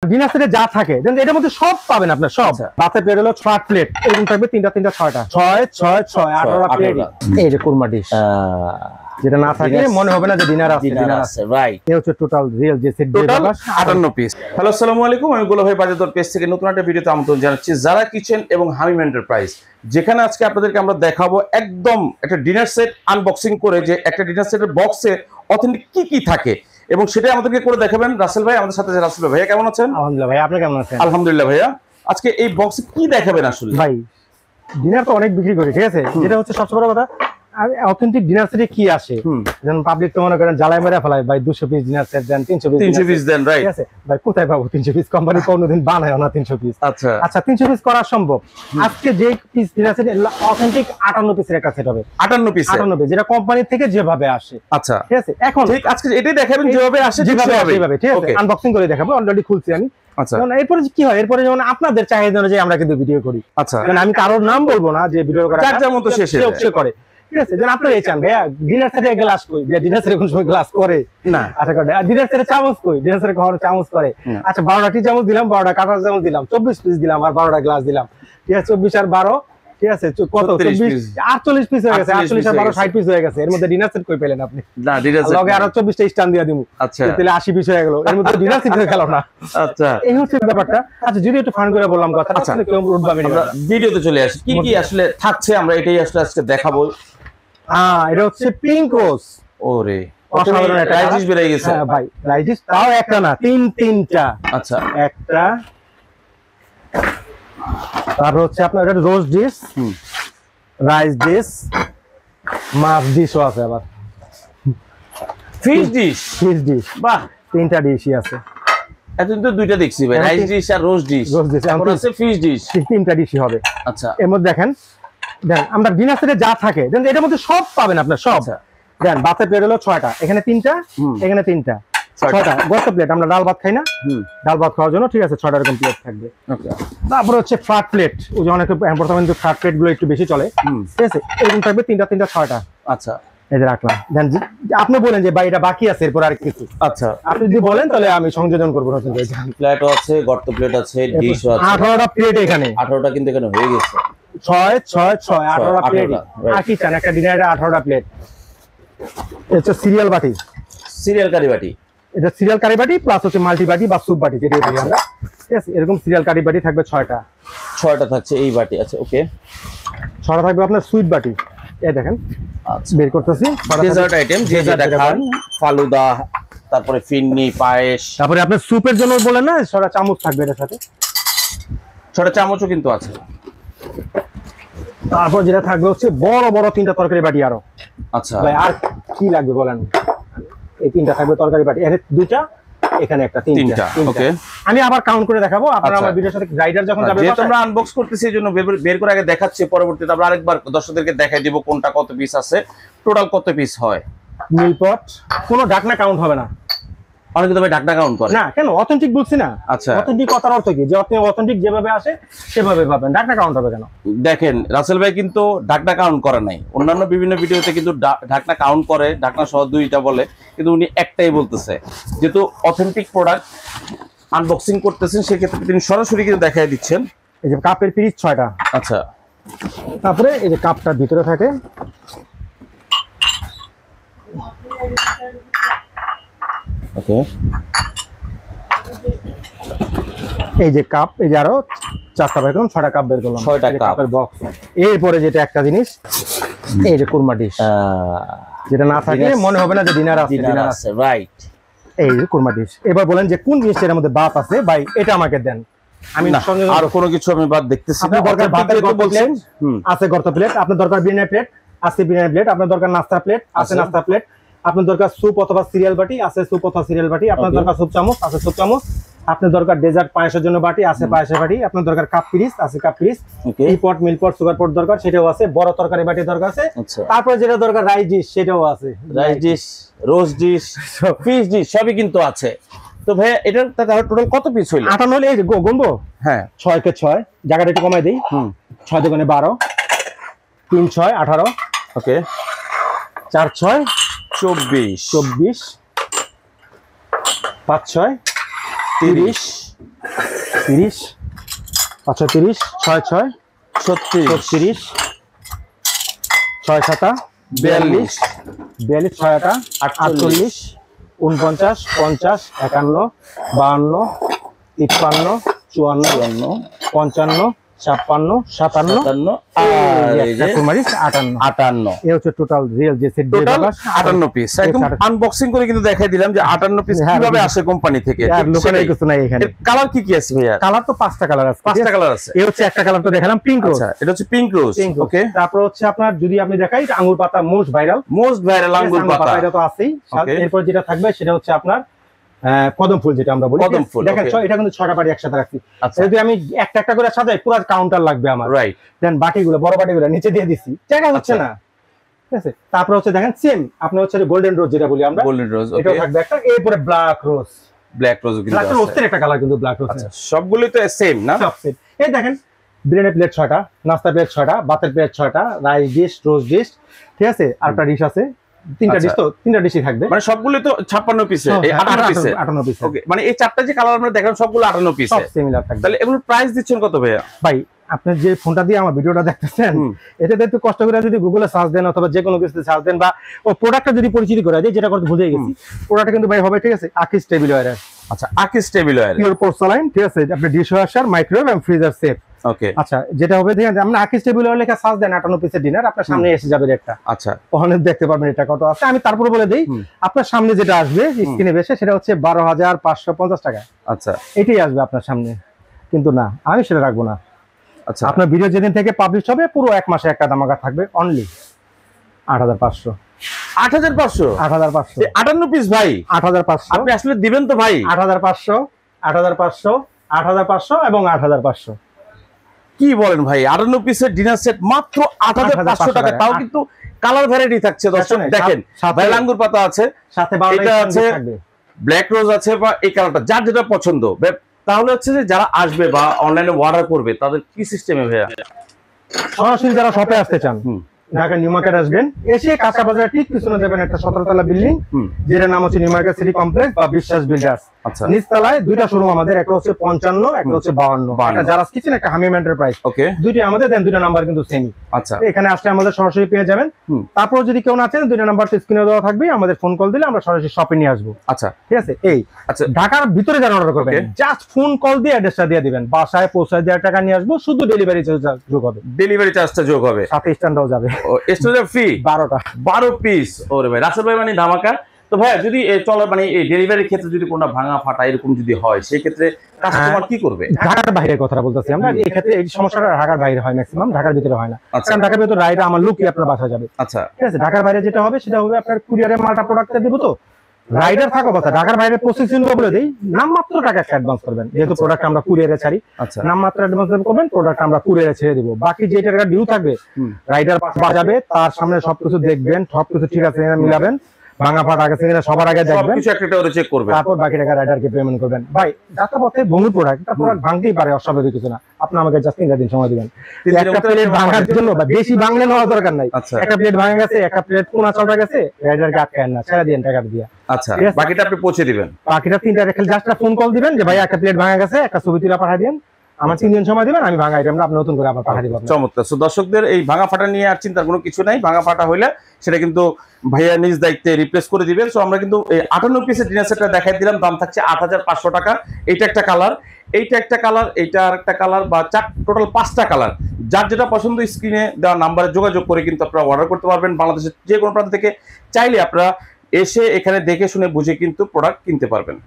Dinner সেটে যা থাকে এটার মধ্যে সব পাবেন আপনার সব। বাতে প্লেট হলো 6 প্লেট, এরকম থাকবে তিনটা 6টা 6 6 6 18টা প্লেট। এই যে কুরমা ডিশ, যেটা না থাকে মনে হবে না যে ডিনার আছে। রাইট, এই হচ্ছে টোটাল রিয়েল যে সেট, টোটাল 58 পিস। হ্যালো, আসসালামু আলাইকুম, আমি গোলাপ ভাই বাজার পেজ থেকে নতুন একটা ভিডিওতে আমন্ত্রণ জানাচ্ছি। যারা কিচেন এবং হামিম এন্টারপ্রাইজ, যেখানে আজকে আপনাদেরকে আমরা দেখাবো একদম একটা ডিনার সেট আনবক্সিং করে, যে একটা ডিনার সেটের বক্সে অথেন্টিক কি কি থাকে এবং সেটাই আমাদেরকে করে দেখাবেন রাসেল ভাই। আমাদের সাথে রাসেল ভাই, কেমন আছেন? আলহামদুলিল্লাহ ভাই, আপনি কেমন আছেন? আলহামদুলিল্লাহ ভাইয়া। আজকে এই বক্সে কি দেখাবেন আসলে? ভাই ডিনার তো অনেক বিক্রি করি, ঠিক আছে, যেটা হচ্ছে সবচেয়ে বড় কথা আর অথেন্টিক ডিনার সেটে কি আসে। যেমন পাবলিক তো মনে করেন জ্বালায় মেরে ফেলায়, ভাই 200 পিস ডিনার সেট দেন, 300 পিস দেন, রাইট, ঠিক আছে ভাই, কোথায় পাবো 300 পিস? কোম্পানি কোনোদিন বানায় না 300 পিস। আচ্ছা আচ্ছা 300 পিস করা সম্ভব। আজকে যে পিস ডিনার সেট অথেন্টিক 58 পিসের একটা সেট হবে। 58 পিস, 58, যেটা কোম্পানি থেকে যেভাবে আসে। আচ্ছা ঠিক আছে, এখন ঠিক আজকে এটাই দেখাবেন যেভাবে আসে, যেভাবে ঠিক আছে, আনবক্সিং করে দেখাবো। অলরেডি খুলছি আমি। আচ্ছা, এরপরে কি হয়, এরপরে যেমন আপনাদের চাহিদা অনুযায়ী আমরা কিন্তু ভিডিও করি। আচ্ছা, মানে আমি কারোর নাম বলবো না যে ভিডিও করা যার মতো শেষে করে, ঠিক আছে। যেন আপনারা এই চান ভাইয়া ডিনার সেটে গ্লাস কই, যে ডিনার সেটে কোন সময় গ্লাস করে না। আচ্ছা করে ডিনার সেটে চামচ কই, ডিনার সেটে কখনো চামচ করে। আচ্ছা 12টা টি চামচ দিলাম, 12টা কাঁটা চামচ দিলাম, 24 পিস দিলাম, আর 12টা গ্লাস দিলাম, ঠিক আছে। 24 আর 12, ঠিক আছে, কত 24 48 পিস হয়ে গেছে। 48 আর 12 60 পিস হয়ে গেছে। এর মধ্যে ডিনার সেট কই পেলেন আপনি? না, ডিনার সেট লগে আরো 24টা স্ট্যান্ড দিয়া দিমু। আচ্ছা, তাহলে 80 পিস হয়ে গেল। এর মধ্যে ডিনার সেট হয়ে গেল না। আচ্ছা, এই হচ্ছে ব্যাপারটা। আচ্ছা যদি একটু ফান করে বললাম কথা, তাহলে কেউ উঠবা আমরা ভিডিওতে চলে আসি। কি কি আসলে থাকছে আমরা এটাই আসলে আজকে দেখাবো। এটা হচ্ছে পিঙ্ক রোজ। ওরে অসাধারণ একটা রাইস বেড়ে গেছে। হ্যাঁ ভাই, রাইস তাও একটা না, তিনটা। আচ্ছা, একটা, তারপর হচ্ছে আপনার এটা রোজ ডিশ, রাইস ডিশ, মাছ ডিশও আছে, আবার ফিশ ডিশ। বাহ, তিনটা ডিশই আছে। এতদিন তো দুইটা দেখছি ভাই, রাইস ডিশ আর রোজ ডিশ। এখন আছে ফিশ ডিশ, তিনটা ডিশই হবে। আচ্ছা, এর মধ্যে দেখেন আমরা ডিনার সেটে যা থাকে এটার মধ্যে সব পাবেন আপনার, সব। দেন বাতে প্লেট হলো 6টা, এখানে 3টা, এখানে 3টা, 6টা গত প্লেট। আমরা ডাল ভাত খাই না, ডাল ভাত খাওয়ার জন্য, ঠিক আছে, 6টা এরকম প্লেট থাকবে। তারপর হচ্ছে ফ্ল্যাট প্লেট, ওই যে অনেকে বর্তমানে কিন্তু ফ্ল্যাট প্লেট গুলো একটু বেশি চলে, ঠিক আছে, এরকম থাকবে 3টা 6টা। আচ্ছা, এই যে রাখলাম। দেন আপনি বলেন যে ভাই এটা বাকি আছে এরপর আর কিছু, আচ্ছা আপনি যদি বলেন তাহলে আমি সংযোজন করবো। প্লেটও আছে, গর্ত প্লেট আছে, ডিশও আছে। 18টা প্লেট এখানে, 18টা কিন্তু এখানে হয়ে গেছে। 6 6 6 18টা প্লেট। আর কি চান, একটা ডিনারে 18টা প্লেট। এটা সিরিয়াল বাটি, সিরিয়াল কারি বাটি। এটা সিরিয়াল কারি বাটি প্লাস হচ্ছে মাল্টি বাটি বা স্যুপ বাটি, যেটা বলি আমরা, ঠিক আছে। এরকম সিরিয়াল কারি বাটি থাকবে 6টা থাকছে এই বাটি। আচ্ছা, ওকে। 6টা থাকবে আপনার সুইট বাটি। এই দেখেন, আচ্ছা, বের করতেছি ডেজার্ট আইটেম, যেটা খান, ফালুদা, তারপরে ফিন্নি, পায়েস। তারপরে আপনার স্যুপের জন্য বলেন না, 6টা চামচ থাকবে এর সাথে, 6টা চামচও কিন্তু আছে। তারপর যেটা থাকবে হচ্ছে বড় বড় 3টা তরকারি বাটি আরো। আচ্ছা ভাই আর কি লাগবে বলেন? এই 3টা থাকবে তরকারি বাটি, এখানে 2টা, এখানে একটা, 3টা। ওকে, আমি আবার কাউন্ট করে দেখাবো। আপনারা আমার ভিডিওর সাথে রাইডার যখন যাবে, যেহেতু আমরা আনবক্স করতেছি এই জন্য বের করে আগে দেখাচ্ছি, পরবর্তীতে আমরা আরেকবার দর্শকদেরকে দেখাই দিব কোনটা কত পিস আছে, টোটাল কত পিস হয়। মিলপট কোনো ঢাকনা কাউন্ট হবে না। অনেকে তো ভাই ঢাকনা কাউন্ট করে না, কেন? অথেন্টিক বলছি না। আচ্ছা, অথেন্টিক কথার অর্থ কি? যে আপনি অথেন্টিক যেভাবে আসে সেভাবে পাবেন, ঢাকনা কাউন্ট হবে কেন? দেখেন রাসেল ভাই কিন্তু ঢাকনা কাউন্ট করে নাই। অন্যান্য বিভিন্ন ভিডিওতে কিন্তু ঢাকনা কাউন্ট করে, ঢাকনা সহ 2টা বলে, কিন্তু উনি একটাই বলতেছে। যেহেতু অথেন্টিক প্রোডাক্ট আনবক্সিং করতেছেন, সেক্ষেত্রে তিনি সরাসরি কিন্তু দেখাই দিচ্ছেন। এই যে কাপের পিস 6টা। আচ্ছা, তারপরে এই যে কাপটার ভিতরে থাকে, ওকে, এই যে কাপ, এই যে আরো 4টা বের করলাম, 6টা কাপ বের করলাম, 6টা কাপের বক্স। এরপরে যেটা একটা জিনিস, এই যে কুরমা ডিশ, যেটা না থাকে মনে হবে না যে ডিনার আছে। রাইট, এই যে কুরমা ডিশ। এবার বলেন যে কোন জিনিসটার মধ্যে বাত আছে, ভাই এটা আমাকে দেন, আমি আর কোনো কিছু আমি বাদ দেখতেছি না। দরকার ভাতের গর্ত প্লেট আছে, গর্ত প্লেট। আপনার দরকার বিরিয়ানি প্লেট আছে, বিরিয়ানি প্লেট। আপনার দরকার নাস্তা প্লেট আছে, নাস্তা প্লেট। আপনার দরকার স্যুপ অথবা সিরিয়াল বাটি আছে, স্যুপ অথবা সিরিয়াল বাটি। আপনার দরকার স্যুপ চামচ আছে, স্যুপ চামচ। আপনার দরকার ডেজার্ট পায়েসের জন্য বাটি আছে, পায়েসের বাটি। আপনার দরকার কাপ পিরিস আছে, কাপ পিরিস। এই পট, মিল পট, সুগার পট দরকার, সেটাও আছে। বড় তরকারি বাটি দরকার আছে। তারপরে যেটা দরকার রাইস ডিশ, সেটাও আছে। রাইস ডিশ, রোজ ডিশ, ফিশ ডিশ সবই কিন্তু আছে। তো ভাই এটার তাহলে টোটাল কত পিস হইলো? 58 হলে এই যে গুনবো। হ্যাঁ, 6 কে 6, জায়গাটা একটু কমাই দেই। 6 দুগুণে 12, 3 6 18, ওকে, 4 6 24, 24, 5 6 30, 30 530 66 36 36 6 7 42 42 6 8 48 49 50 51 52 53 54 55 56 57 আর এই যে 58 58 এই হচ্ছে টোটাল রিয়েল যে সেট টোটাল 58 পিস একদম আনবক্সিং করে কিন্তু দেখাই দিলাম যে 58 পিস কিভাবে আসে কোম্পানি থেকে। আর লোকালে কিছু নাই এখানে। কালার কি কি আছে ভাইয়া? কালার তো 5টা কালার আছে। 5টা কালার আছে। এই হচ্ছে একটা কালার তো দেখালাম পিঙ্ক রোজ। আচ্ছা এটা হচ্ছে পিঙ্ক রোজ। ওকে, তারপর হচ্ছে আপনার যদি আপনি দেখাই আঙ্গুর পাতা মোস্ট ভাইরাল আঙ্গুর পাতা এটা তো আছেই। এরপর যেটা থাকবে সেটা হচ্ছে আপনার কদম ফুল, যেটা আমরা বলি কদম ফুল। দেখেন এটা কিন্তু 6টা বাটি একসাথে রাখছি। আচ্ছা যদি আমি একটা একটা করে সাজাই পুরো কাউন্টার লাগবে আমার। রাইট। দেন বাটিগুলো বড় বাটিগুলো নিচে দিয়ে দিছি, জায়গা হচ্ছে না। ঠিক আছে, তারপর হচ্ছে দেখেন সেম আপনি হচ্ছে গোল্ডেন রোজ যেটা বলি আমরা, গোল্ডেন রোজ। এটাও থাকবে একটা। এরপরে ব্ল্যাক রোজ, ব্ল্যাক রোজ কিন্তু আছে। রোজের একটা কালার কিন্তু ব্ল্যাক রোজ। আচ্ছা সবগুলোই তো সেম না? সব সেম। এই দেখেন বিরিয়ানি প্লেট 6টা, নাস্তা প্লেট 6টা, ভাতের প্লেট 6টা, রাইস ডিশ, রোজ ডিশ, ঠিক আছে। আরেকটা ডিশ আছে, 3টা ডিশ, তো 3টা ডিশই থাকবে। মানে সবগুলোই তো 56 পিসে, এই 58 পিসে। 58 পিসে। ওকে, মানে এই চারটা যে কালার আমরা দেখলাম সবগুলো 58 পিসে, সব সিমিলার থাকবে। তাহলে এগুলোর প্রাইস দিচ্ছেন কত ভাইয়া? ভাই আপনি যে ফোনটা দিয়ে আমার ভিডিওটা দেখতেছেন, এটাতে একটু কষ্ট করে যদি গুগলে সার্চ দেন অথবা যে কোনো কিছুতে সার্চ দেন বা ও প্রোডাক্টটা যদি পরিচিতি করে দেয়, যেটা করতে ভুলে গেছি, প্রোডাক্টটা কিন্তু ভাই হবে, ঠিক আছে, আকিস টেবিলওয়্যার। আচ্ছা আকিস টেবিলওয়্যার, পিওর পোর্সেলাইন, ঠিক আছে। আপনি ডিশ ওয়াশার, মাইক্রোওয়েভ এবং ফ্রিজার সেফ। ওকে, আচ্ছা যেটা হবে দেখেন, আমরা আকিস টেবিলওয়্যার লেখা সার্চ দেন 58 পিসের ডিনার, আপনার সামনে এসে যাবে রেটটা। আচ্ছা ওখানে দেখতে পারবেন এটা কত আছে। আমি তারপরে বলে দেই, আপনার সামনে যেটা আসবে স্ক্রিনে বেশে সেটা হচ্ছে 12,550 টাকা। আচ্ছা এটাই আসবে আপনার সামনে, কিন্তু না আমি সেটা রাখবো না। আচ্ছা আপনার ভিডিও যেদিন থেকে পাবলিশ হবে পুরো এক মাসে একটা দামাকা থাকবে অনলি 8,500। 8,500 8,500 58 পিস ভাই, 8,500 আপনি আসলে দিবেন তো ভাই? 8,500 8,500 8,500 এবং 8,500। কি বলেন ভাই, 58 পিসের ডিনার সেট মাত্র 8,500 টাকা, তাও কিন্তু কালার ভ্যারাইটি থাকছে। দর্শক দেখেন, ভাই আঙ্গুর পাতা আছে, সাথে এটা আছে, ব্ল্যাক রোজ আছে, বা এই কালারটা যার যেটা পছন্দ। তাহলে হচ্ছে যে যারা আসবে বা অনলাইনে অর্ডার করবে তাদের কি সিস্টেমে ভাইয়া? সরাসরি যারা শপে আসতে চান ঢাকা নিউ মার্কেট আসবেন, এসে কাঁচা বাজার ঠিক পিছনে যাবেন একটা 17 তলা বিল্ডিং, যেটার নাম হচ্ছে নিউ মার্কেট সিটি কমপ্লেক্স বা বিশ্বাস বিল্ডার্স। আচ্ছা নিচতলায় দুইটা শোরুম আমাদের, একটা হচ্ছে 55, একটা হচ্ছে 52। একটা জারাস কিচেন, একটা হামিম এন্টারপ্রাইজ। ওকে, দুইটা আমাদের, দেন দুইটা নাম্বার কিন্তু সেম। আচ্ছা এখানে আসলে আমাদের সরাসরি পেয়ে যাবেন। তারপর যদি কেউ না চান, দুইটা নাম্বার স্ক্রিনে দেওয়া থাকবে, আমাদের ফোন কল দিলে আমরা সরাসরি শপে নিয়ে আসবো। আচ্ছা ঠিক আছে। এই আচ্ছা ঢাকার ভিতরে যারা অর্ডার করবেন জাস্ট ফোন কল দিয়ে অ্যাড্রেসটা দিয়ে দিবেন, বাসায় পৌঁছায় দেওয়ার টাকা নিয়ে আসবো, শুধু ডেলিভারি চার্জ যোগ হবে। ডেলিভারি চার্জটা যোগ হবে, সাথে স্ট্যান্ডাও যাবে। ও স্ট্যান্ডার ফ্রি 12টা 12 পিস। ওরে ভাই রাসেল ভাই মানে ধামাকা। তো ভাই যদি চলো মানে এই ডেলিভারির ক্ষেত্রে যদি কোনো ভাঙা ফাটা এরকম যদি হয়, সেই ক্ষেত্রে কাস্টমার কি করবে? ঢাকার বাইরের কথা বলতেছি আমরা, এই ক্ষেত্রে এই সমস্যাটা ঢাকার বাইরে হয় ম্যাক্সিমাম, ঢাকার ভিতরে হয় না। কারণ ঢাকার ভিতরে রাইড আমার লুকই আপনার বাসা যাবে। আচ্ছা ঠিক আছে। ঢাকার বাইরে যেটা হবে সেটা হবে আপনার কুরিয়ারে মালটা প্রোডাক্টটা দেবো, তো রাইডার থাকা কথা। ঢাকার বাইরে প্রসেসিং বলে দেই, নামমাত্র টাকা অ্যাডভান্স করবেন, যেহেতু প্রোডাক্ট আমরা কুরিয়ারে ছাড়ি। আচ্ছা নামমাত্র অ্যাডভান্স করবেন, প্রোডাক্ট আমরা কুরিয়ারে ছেড়ে দিব। বাকি যে টাকা ডিউ থাকবে রাইডার বাজাবে, তার সামনে সবকিছু দেখবেন, সবকিছু ঠিক আছে কিনা মিলাবেন, ভাঙা ফাটা আছে কিনা সবার আগে দেখবেন, সবকিছু একটা করে চেক করবেন, তারপর বাকি টাকা রাইডারকে পেমেন্ট করবেন। ভাই যাত্রাপথে ভঙ্গুর প্রোডাক্ট, এটা প্রোডাক্ট ভাঙতেই পারে, অস্বাভাবিক কিছু না। আপনি আমাকে জাস্ট 3 দিন সময় দিবেন। একটা প্লেট ভাঙার জন্য বা বেশি ভাঙলে নেওয়া দরকার নাই। একটা প্লেট ভাঙা গেছে, একটা প্লেট কোনা চলটা গেছে, রাইডারকে আটকায় না, ছেড়ে দিন টাকা দিয়ে। আচ্ছা বাকিটা আপনি পৌঁছে দিবেন। বাকিটা 3টা রেখে জাস্ট ফোন কল দিবেন যে ভাই একটা প্লেট ভাঙা গেছে, একটা ছবি তুলে পাঠিয়ে দিন, আমার 3 দিন সময় দিবেন, আমি ভাঙা আইটেমটা আপনি নতুন করে আবার পাঠিয়ে দিব। চমৎকার। সো দর্শকদের এই ভাঙা ফাটা নিয়ে আর চিন্তার কোনো কিছু নাই, ভাঙা ফাটা হইলে সেটা কিন্তু ভাইয়া নিজ দায়িত্বে রিপ্লেস করে দিবেন। সো আমরা কিন্তু এই 58 পিসের ডিনার সেটটা দেখাই দিলাম, দাম থাকছে 8,500 টাকা। এইটা একটা কালার, এইটা একটা কালার, এইটা আর একটা কালার, বা টোটাল 5টা কালার। যার যেটা পছন্দ স্ক্রিনে দেওয়া নাম্বারে যোগাযোগ করে কিন্তু আপনারা অর্ডার করতে পারবেন। বাংলাদেশের যে কোনো প্রান্ত থেকে চাইলে আপনারা এসে এখানে দেখে শুনে বুঝে কিন্তু প্রোডাক্ট কিনতে পারবেন।